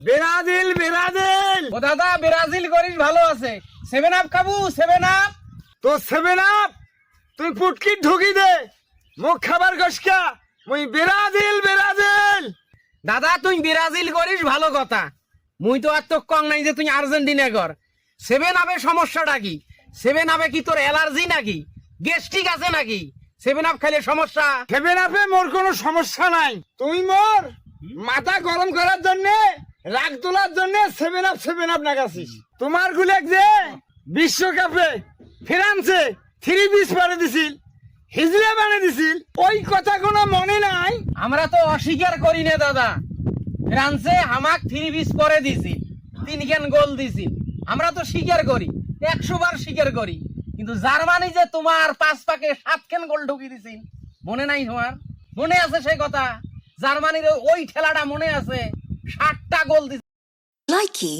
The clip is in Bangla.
Brazil Brazil. ও দাদা ব্রাজিল করিস ভালো আছে। 7 আপ খাবো 7 আপ। তো 7 আপ তুই পুটকি ঢুকি দে মুখ খাবার গসকা মুই ব্রাজিল ব্রাজিল। দাদা তুই ব্রাজিল করিস ভালো কথা, মুই তো আর তো কং নাই যে তুই আর্জেন্টিনা কর। 7 আপের সমস্যাটা কি? 7 আপে কি তোর অ্যালার্জি নাকি, গ্যাস্ট্রিক আছে নাকি? 7 আপ খাইলে সমস্যা? 7 আপে মোর কোনো সমস্যা নাই, তুই মোর মাথা গরম করার জন্য রাগ তোলার জন্য 7 আপ নাগাছিস। তোমার গুলেক যে বিশ্বকাপে ফ্রান্সে 3 পিস পারে দিছিল, হিজড়া বানে দিছিল, ওই কথা কোনো মনে নাই? আমরা তো অস্বীকার করি না দাদা, ফ্রান্সে হামাক 3 পিস পরে দিছিল, 3 খান গোল দিছিল, আমরা তো স্বীকার করি, 100 বার স্বীকার করি। কিন্তু জার্মানি যে তোমার 5 পাকে 7 খান গোল ঢুকি দিছিল, মনে নাই তোমার? মনে আছে সেই কথা? জার্মানির ওই ঠেলাটা মনে আছে? 60টা গোল দিছিল। Likey